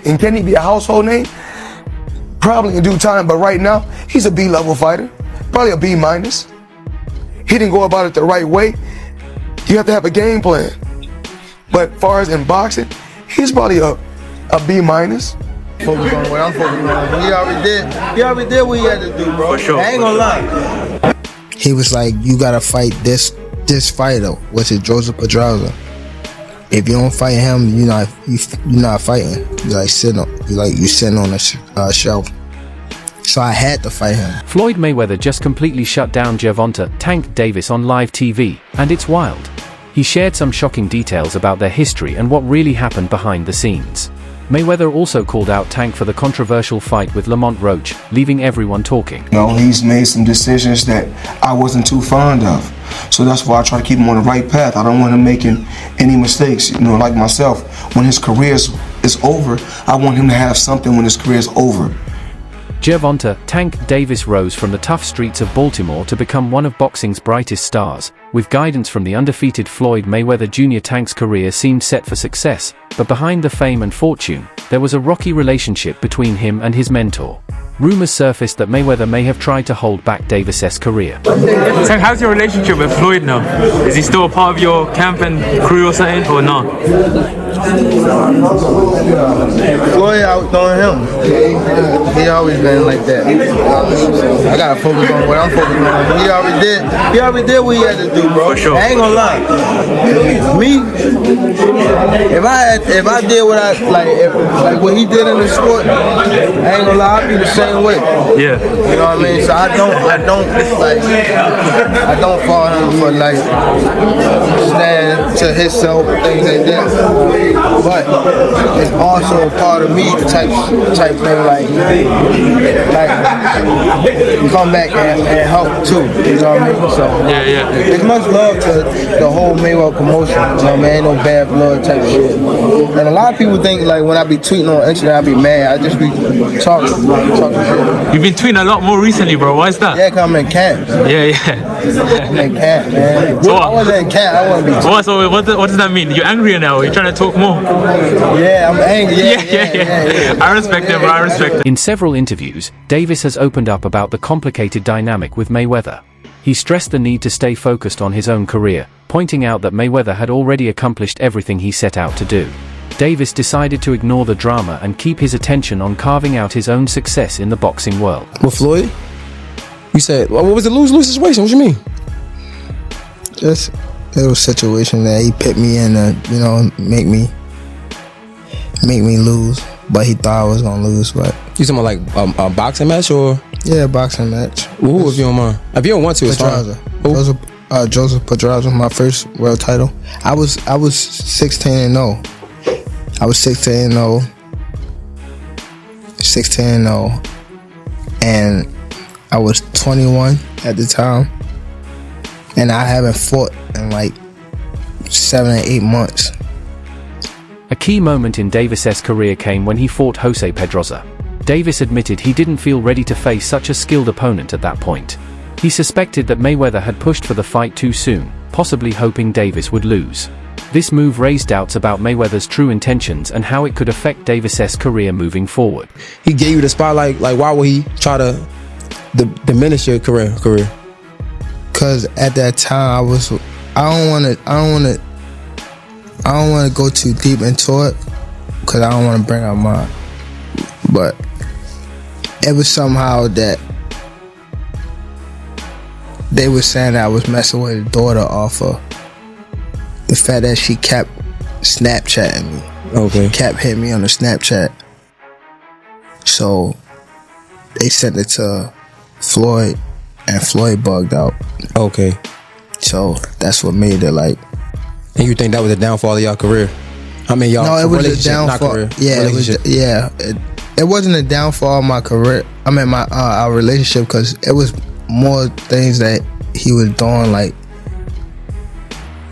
And can he be a household name? Probably in due time, but right now, he's a B-level fighter. Probably a B-. He didn't go about it the right way. You have to have a game plan. But as far as in boxing, he's probably a B-. Focus on what I'm focusing on. He already did what he had to do, bro. For sure. I ain't gonna lie. He was like, you gotta fight this fighter, which is Joseph Pedraza. If you don't fight him, you're not fighting. You sitting on a shelf. So I had to fight him. Floyd Mayweather just completely shut down Gervonta "Tank" Davis on live TV, and it's wild. He shared some shocking details about their history and what really happened behind the scenes. Mayweather also called out Tank for the controversial fight with Lamont Roach, leaving everyone talking. He's made some decisions that I wasn't too fond of. So that's why I try to keep him on the right path. I don't want him making any mistakes, like myself. When his career is over, I want him to have something when his career is over. Gervonta "Tank" Davis rose from the tough streets of Baltimore to become one of boxing's brightest stars. With guidance from the undefeated Floyd Mayweather Jr., Tank's career seemed set for success, but behind the fame and fortune, there was a rocky relationship between him and his mentor. Rumors surfaced that Mayweather may have tried to hold back Davis's career. So how's your relationship with Floyd now? Is he still a part of your camp and crew or something, or not? Floyd outdoing him. He always been like that. I gotta focus on what I'm focusing on. He already did what he had to do, bro. For sure. I ain't gonna lie. Me, if I did what I like what he did in the sport, I ain't gonna lie, I'd be the same way. Yeah. You know what I mean? So I don't fall him for stand to himself, things like that. But it's also a part of me type thing come back and help too. You know what I mean? So yeah. There's much love to the whole Mayweather promotion. You know what I mean? Ain't no bad blood type shit. And a lot of people think when I be tweeting on Instagram, I be mad. I just be talking shit. You've been tweeting a lot more recently, bro. Why is that? Yeah, 'cause I'm in camp. Yeah. I'm in camp, man. So I wasn't in camp. I wouldn't be. So what does that mean? You're angrier now? You're trying to talk more? Yeah, I'm angry. Yeah. I respect it, bro. I respect it. In several interviews, Davis has opened up about the complicated dynamic with Mayweather. He stressed the need to stay focused on his own career, pointing out that Mayweather had already accomplished everything he set out to do. Davis decided to ignore the drama and keep his attention on carving out his own success in the boxing world. With Floyd? You said, what was the lose-lose situation? What you mean? Just a little situation that he put me in to, make me lose. But he thought I was gonna lose. But You talking about a boxing match or? Yeah, boxing match. Ooh, if you don't mind. If you don't want to, it's Pedraza. fine. Joseph Pedraza, my first world title. I was 16-0. I was 16-0. 16-0. And I was 21 at the time. And I haven't fought in 7 or 8 months. A key moment in Davis's career came when he fought Jose Pedraza. Davis admitted he didn't feel ready to face such a skilled opponent at that point. He suspected that Mayweather had pushed for the fight too soon, possibly hoping Davis would lose. This move raised doubts about Mayweather's true intentions and how it could affect Davis's career moving forward. He gave you the spotlight. Why would he try to diminish your career? Cause at that time I don't want to go too deep into it, cause I don't want to bring up mine. But it was somehow that they were saying that I was messing with his daughter off of the fact that she kept Snapchatting me. Okay. Kept hitting me on the Snapchat. So they sent it to Floyd, and Floyd bugged out. Okay. So that's what made it And you think that was a downfall of y'all career? I mean, y'all. No, it was a downfall. downfall. It wasn't a downfall of my career. I mean, our relationship, because it was more things that he was doing.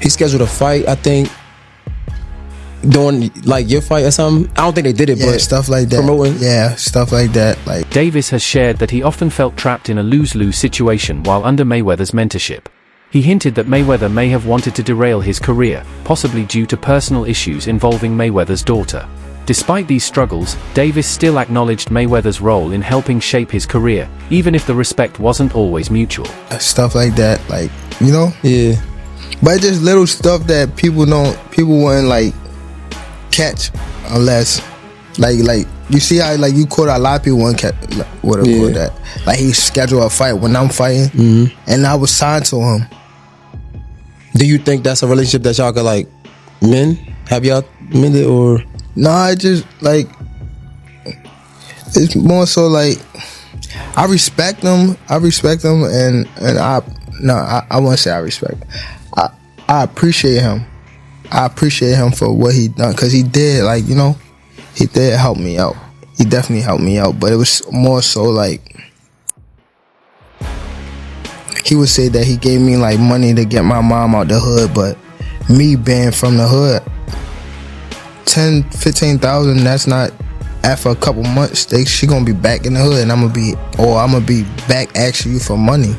He scheduled a fight, I think, during your fight or something. I don't think they did it, but stuff like that. Promoting. Yeah, stuff like that. Davis has shared that he often felt trapped in a lose-lose situation while under Mayweather's mentorship. He hinted that Mayweather may have wanted to derail his career, possibly due to personal issues involving Mayweather's daughter. Despite these struggles, Davis still acknowledged Mayweather's role in helping shape his career, even if the respect wasn't always mutual. Stuff like that, like, you know? Yeah. But just little stuff that people wouldn't like catch unless like you see how like you caught a lot of people wouldn't catch would have caught that. Like he scheduled a fight when I'm fighting and I was signed to him. Do you think that's a relationship that y'all could like mend? Have y'all mended or? Nah, I just like it's more so like I respect them and I wouldn't say I respect. I appreciate him. I appreciate him for what he done because he did, like, you know, he did help me out. He definitely helped me out, but it was more so like he would say that he gave me like money to get my mom out the hood, but me being from the hood, 10,000-15,000, that's not. After a couple months, she gonna be back in the hood, and I'm gonna be back asking you for money.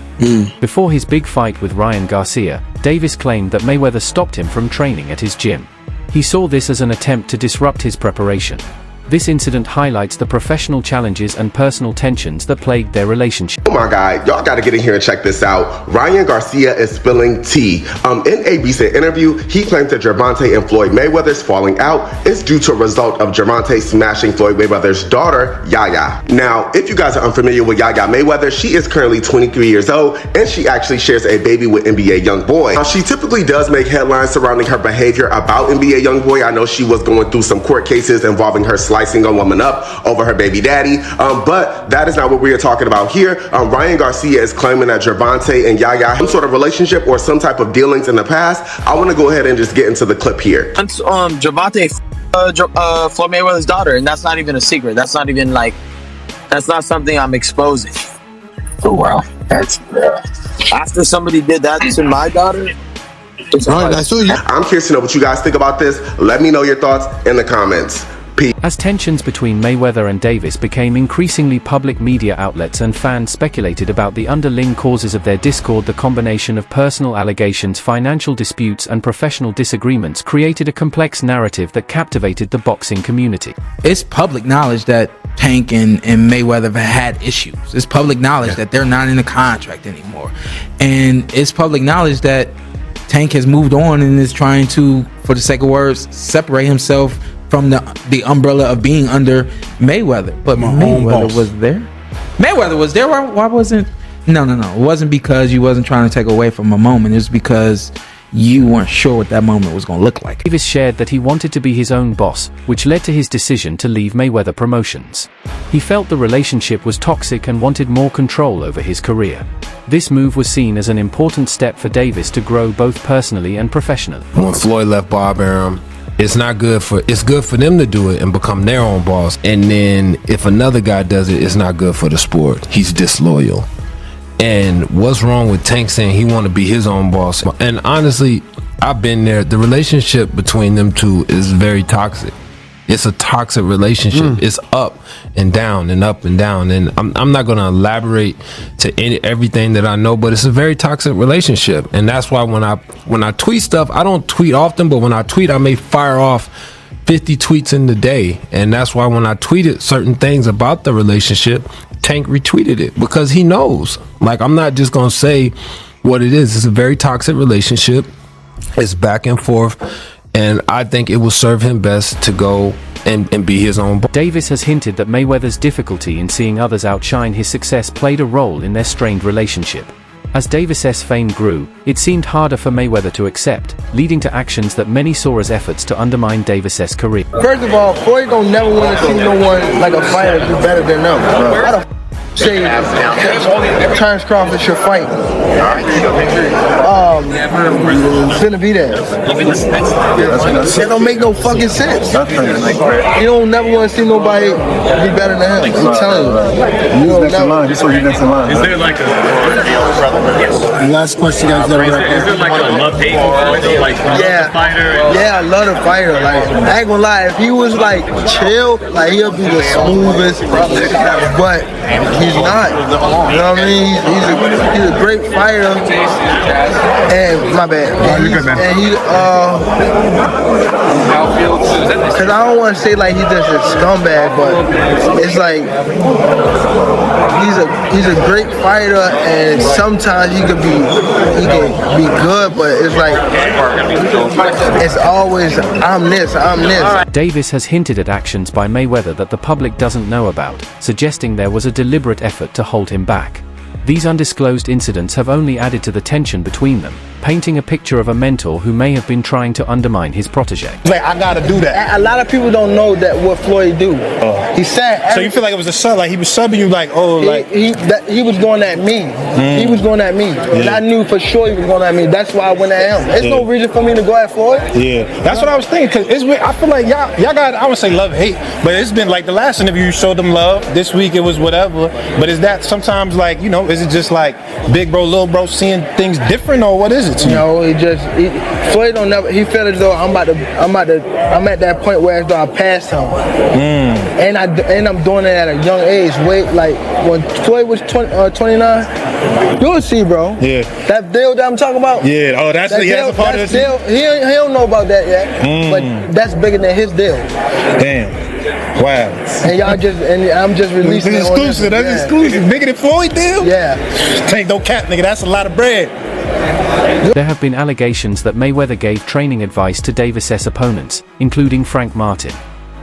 Before his big fight with Ryan Garcia, Davis claimed that Mayweather stopped him from training at his gym. He saw this as an attempt to disrupt his preparation. This incident highlights the professional challenges and personal tensions that plagued their relationship. Oh my God, y'all gotta get in here and check this out. Ryan Garcia is spilling tea. In a recent interview, he claimed that Gervonta and Floyd Mayweather's falling out is due to a result of Gervonta smashing Floyd Mayweather's daughter, Yaya. Now, if you guys are unfamiliar with Yaya Mayweather, she is currently 23 years old, and she actually shares a baby with NBA YoungBoy. Now, she typically does make headlines surrounding her behavior about NBA YoungBoy. I know she was going through some court cases involving her slicing a woman up over her baby daddy, but that is not what we are talking about here. Ryan Garcia is claiming that Gervonta and Yaya have some sort of relationship or some type of dealings in the past. I want to go ahead and just get into the clip here. Gervonta Floyd Mayweather's daughter, and that's not even a secret. That's not even like, that's not something I'm exposing. Oh wow, that's after somebody did that to my daughter. I'm curious to know what you guys think about this. Let me know your thoughts in the comments. As tensions between Mayweather and Davis became increasingly public, media outlets and fans speculated about the underlying causes of their discord. The combination of personal allegations, financial disputes, and professional disagreements created a complex narrative that captivated the boxing community. It's public knowledge that Tank and Mayweather have had issues. It's public knowledge that they're not in the contract anymore. And it's public knowledge that Tank has moved on and is trying to, for the sake of words, separate himself from the umbrella of being under Mayweather. But Mayweather was there. Mayweather was there. Why wasn't? No. It wasn't because you wasn't trying to take away from a moment. It was because you weren't sure what that moment was going to look like. Davis shared that he wanted to be his own boss, which led to his decision to leave Mayweather Promotions. He felt the relationship was toxic and wanted more control over his career. This move was seen as an important step for Davis to grow both personally and professionally. When Floyd left Bob Arum, it's good for them to do it and become their own boss. And then if another guy does it, it's not good for the sport. He's disloyal. And what's wrong with Tank saying he want to be his own boss? And honestly, I've been there. The relationship between them two is very toxic. It's a toxic relationship. It's up and down and up and down. And I'm not going to elaborate to everything that I know, but it's a very toxic relationship. And that's why when I tweet stuff, I don't tweet often, but when I tweet, I may fire off 50 tweets in the day. And that's why when I tweeted certain things about the relationship, Tank retweeted it because he knows. Like, I'm not just going to say what it is. It's a very toxic relationship. It's back and forth. And I think it will serve him best to go and be his own boss. Davis has hinted that Mayweather's difficulty in seeing others outshine his success played a role in their strained relationship. As Davis's fame grew, it seemed harder for Mayweather to accept, leading to actions that many saw as efforts to undermine Davis's career. First of all, Floyd don't never want to see no one like a fighter do better than them. Why the say Terrence Crawford should fight Benavidez? That don't make no fucking sense. You don't never want to see nobody be better than him. I'm telling you. You don't never. Is there like a Last question, guys. is there like a love-hate though? Like Yeah, fighter? yeah, I love the fighter. Like, I ain't gonna lie, if he was like chill, like he'll be the smoothest. But he he's not. You know what I mean? He's a great fighter. And my bad. And he because I don't want to say like he's just a scumbag, but it's like he's a great fighter, and sometimes he can be good, but it's like it's always I'm this. Davis has hinted at actions by Mayweather that the public doesn't know about, suggesting there was a deliberate effort to hold him back. These undisclosed incidents have only added to the tension between them, painting a picture of a mentor who may have been trying to undermine his protege. Like, I gotta do that. A lot of people don't know that what Floyd do. He said. So you feel like it was a sub? Like he was subbing you? Like he was going at me. He was going at me, and I knew for sure he was going at me. That's why I went at him. There's no reason for me to go at Floyd. Yeah, that's what I was thinking. Cause it's weird. I feel like y'all got, I would say love hate, but it's been like the last interview you showed them love. This week it was whatever. But is that sometimes like is it just like big bro, little bro seeing things different, or what is it to you? No, Floyd don't never. He felt as though I'm at that point where as though I passed him, and I'm doing it at a young age. Wait, like when Floyd was 29, you'll see, bro. Yeah. That deal that I'm talking about. Yeah. Oh, that's a part of deal. He don't know about that yet, but that's bigger than his deal. Damn. Wow. And I'm just releasing it. Exclusive. That's exclusive. Bigger than Floyd deal? Yeah. Tank no cap, nigga. That's a lot of bread. There have been allegations that Mayweather gave training advice to Davis' opponents, including Frank Martin.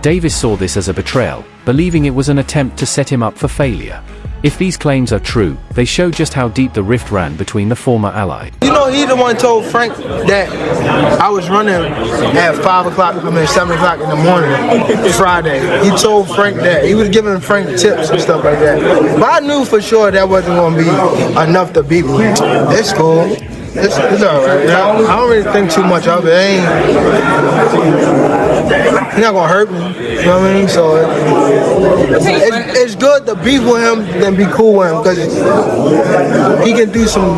Davis saw this as a betrayal, believing it was an attempt to set him up for failure. If these claims are true, they show just how deep the rift ran between the former ally. He the one told Frank that I was running at 7 o'clock in the morning, Friday. He told Frank that. He was giving Frank tips and stuff like that. But I knew for sure that wasn't going to be enough to beat me. It's cool. It's all right. I don't really think too much of it. He's not gonna hurt me. You know what I mean? So it's good to beef with him than be cool with him, because he can do some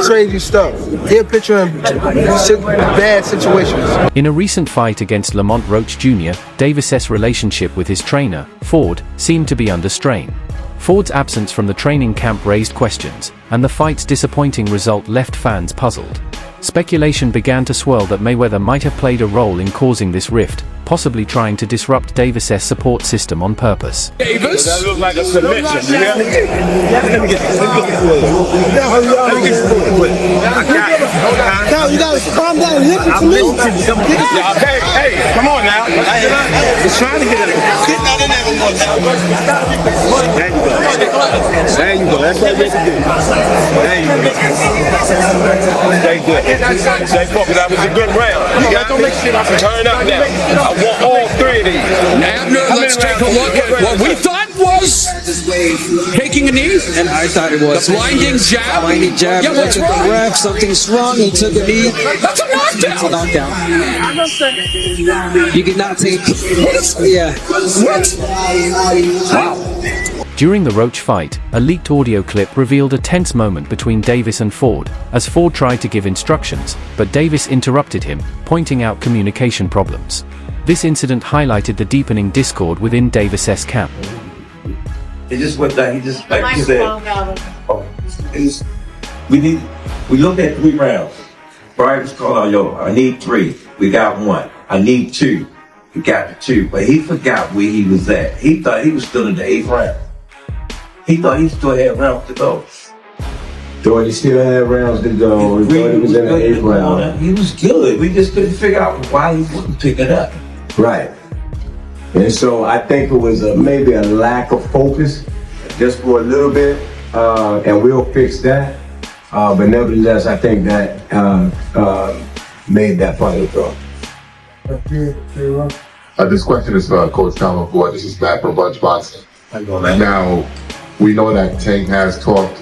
crazy stuff. He'll put you in bad situations. In a recent fight against Lamont Roach Jr., Davis' relationship with his trainer, Ford, seemed to be under strain. Ford's absence from the training camp raised questions, and the fight's disappointing result left fans puzzled. Speculation began to swirl that Mayweather might have played a role in causing this rift, possibly trying to disrupt Davis' support system on purpose. Davis? That looks like a submission. You gotta calm down. Hey, come on now. He's trying to get it. There you go. That's what we can do. There you go. Stay good. Stay focused. That was a good round. You got to turn up now. I want all three of these. Abner, let's take a look at what we thought was taking a knee. And I thought it was. The blinding jab. Blinding jab. Yeah, Looked at the ref. Something's wrong. He took a knee. That's a knockdown. That's a knockdown. You cannot take. Yeah. What? Wow. During the Roach fight, a leaked audio clip revealed a tense moment between Davis and Ford, as Ford tried to give instructions, but Davis interrupted him, pointing out communication problems. This incident highlighted the deepening discord within Davis' camp. It just went down. He just, like you said, we looked at 3 rounds. Brian was calling out, I need 3. We got 1. I need 2. We got the 2. But he forgot where he was at. He thought he was still in the 8th round. He thought he still had rounds to go. Thought he still had rounds to go. He thought he was in the 8th round. He was good. We just couldn't figure out why he wouldn't pick it up. Right. And so I think it was maybe a lack of focus just for a little bit, and we'll fix that. But nevertheless, I think that made that fight a draw. This question is for Coach Tom Ford. This is back from Bunch Boxing. Now, we know that Tank has talked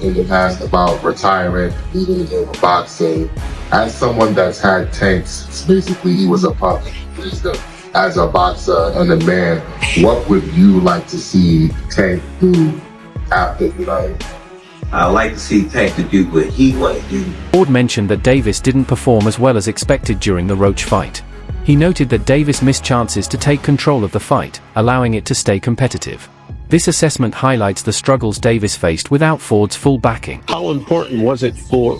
in the past about retirement, leaving the game of boxing. As someone that's had Tank's, basically he was a puppet. As a boxer and a man, what would you like to see Tank do after tonight? I like to see Tank to do what he want to do. Ford mentioned that Davis didn't perform as well as expected during the Roach fight. He noted that Davis missed chances to take control of the fight, allowing it to stay competitive. This assessment highlights the struggles Davis faced without Ford's full backing. How important was it for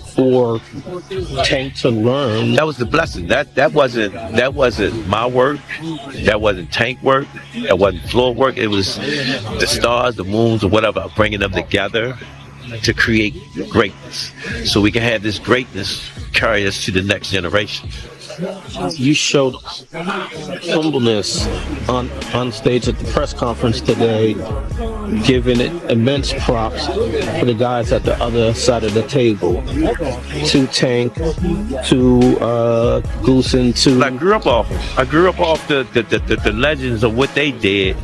Tank to learn? That was the blessing. That wasn't my work. That wasn't Tank work. That wasn't Floyd work. It was the stars, the moons, or whatever, bringing them together to create greatness. So we can have this greatness carry us to the next generation. You showed humbleness on stage at the press conference today, giving it immense props for the guys at the other side of the table, to Tank, to Goosen, to... I grew up off the legends of what they did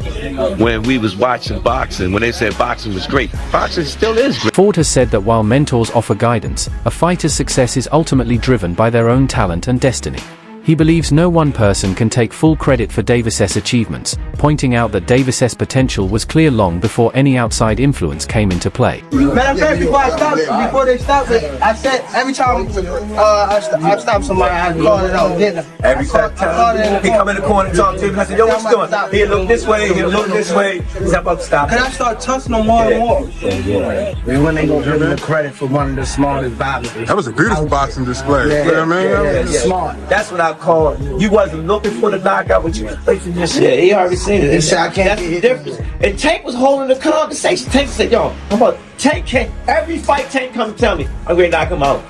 when we was watching boxing, when they said boxing was great. Boxing still is great. Ford has said that while mentors offer guidance, a fighter's success is ultimately driven by their own talent and destiny. He believes no one person can take full credit for Davis's achievements, pointing out that Davis's potential was clear long before any outside influence came into play. Matter of fact, before they stopped it, I said every time I stopped somebody, I called it out, didn't I? Every time he come in the corner and talk to him, I said, yo, what's doing? He'll look this way, he'll look this way. He's about to stop. And I start touching them more and more. We wouldn't even give him the credit for one of the smartest boxers. That was a beautiful boxing display. Yeah, you know what I mean? yeah, smart. That's what I call, you wasn't looking for the knockout, but you was placing your shit. Yeah, he already seen it. He said, I can't. That's the difference. And Tank was holding the conversation. Tank said, yo, come on, Tank can't, every fight Tank come and tell me, I'm going to knock him out.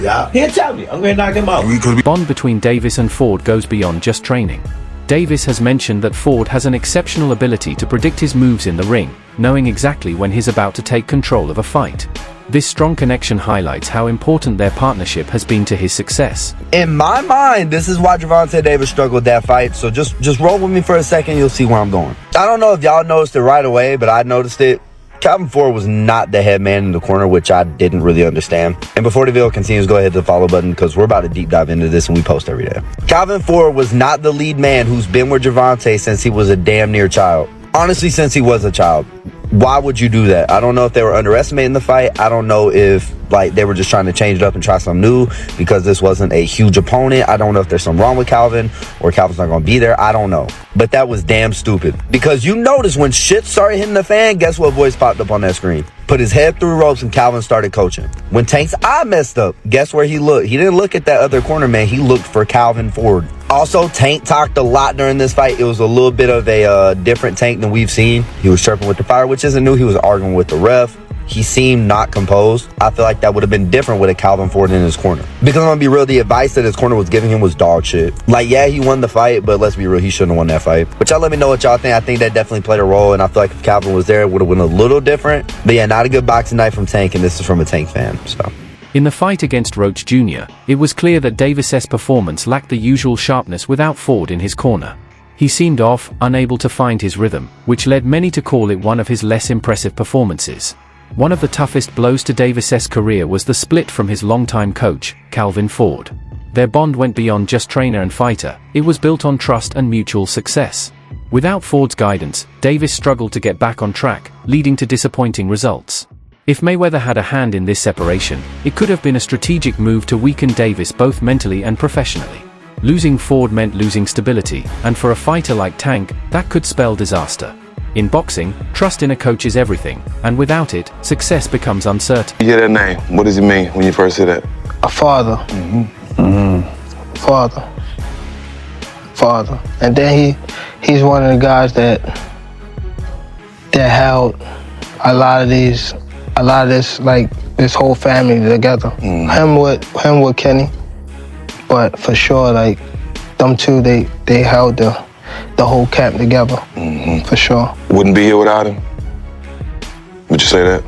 Yeah. He'll tell me, I'm going to knock him out. The bond between Davis and Ford goes beyond just training. Davis has mentioned that Ford has an exceptional ability to predict his moves in the ring, knowing exactly when he's about to take control of a fight. This strong connection highlights how important their partnership has been to his success. In my mind, this is why Gervonta Davis struggled that fight, so just roll with me for a second, you'll see where I'm going. I don't know if y'all noticed it right away, but I noticed it. Calvin Ford was not the head man in the corner, which I didn't really understand. And before the video continues, go ahead to the follow button because we're about to deep dive into this and we post every day. Calvin Ford was not the lead man who's been with Gervonta since he was a damn near child. Honestly, since he was a child. Why would you do that? I don't know if they were underestimating the fight. I don't know if they were just trying to change it up and try something new because this wasn't a huge opponent. I don't know if there's something wrong with Calvin or Calvin's not going to be there. I don't know. But that was damn stupid. Because you notice when shit started hitting the fan, guess what voice popped up on that screen? Put his head through ropes and Calvin started coaching. When Tank's eye messed up, guess where he looked? He didn't look at that other corner man. He looked for Calvin Ford. Also, Tank talked a lot during this fight. It was a little bit of a different Tank than we've seen. He was chirping with the fire, which isn't new. He was arguing with the ref. He seemed not composed. I feel like that would have been different with a Calvin Ford in his corner. Because I'm going to be real, the advice that his corner was giving him was dog shit. Yeah, he won the fight, but let's be real, he shouldn't have won that fight. But y'all let me know what y'all think. I think that definitely played a role, and I feel like if Calvin was there, it would have been a little different. But yeah, not a good boxing night from Tank, and this is from a Tank fan, so. In the fight against Roach Jr., it was clear that Davis's performance lacked the usual sharpness without Ford in his corner. He seemed off, unable to find his rhythm, which led many to call it one of his less impressive performances. One of the toughest blows to Davis's career was the split from his longtime coach, Calvin Ford. Their bond went beyond just trainer and fighter, it was built on trust and mutual success. Without Ford's guidance, Davis struggled to get back on track, leading to disappointing results. If Mayweather had a hand in this separation, it could have been a strategic move to weaken Davis both mentally and professionally. Losing Ford meant losing stability, and for a fighter like Tank, that could spell disaster. In boxing, trust in a coach is everything, and without it, success becomes uncertain. You hear that name, what does it mean when you first hear that? A father. Father. And then he's one of the guys that held a lot of this, this whole family together. Him with Kenny, but for sure, them two, they held the whole camp together, for sure. Wouldn't be here without him? Would you say that?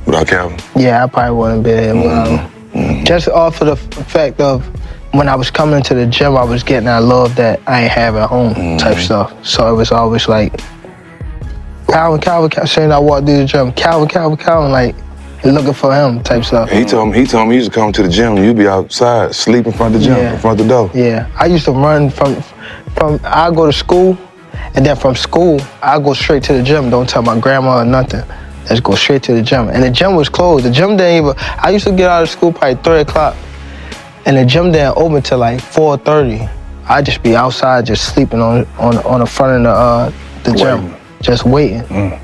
Without Calvin? Yeah, I probably wouldn't be here without him. Just off of the fact of when I was coming to the gym, I was getting that love that I ain't have at home type stuff. So it was always like, Calvin, saying I walked through the gym, Calvin, looking for him type stuff. He told me he used to come to the gym and you'd be outside, sleep in front of the gym, in front of the door. Yeah, I used to run from I go to school, and then from school, I go straight to the gym. Don't tell my grandma or nothing. Just go straight to the gym. And the gym was closed. The gym didn't even, I used to get out of school probably 3 o'clock, and the gym didn't open till 4:30. I'd just be outside just sleeping on the front of the gym, just waiting.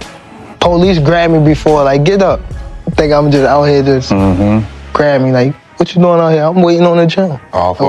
Police grab me before, like, get up. I think I'm just out here just grab me, like, what you doing out here? I'm waiting on the gym. All for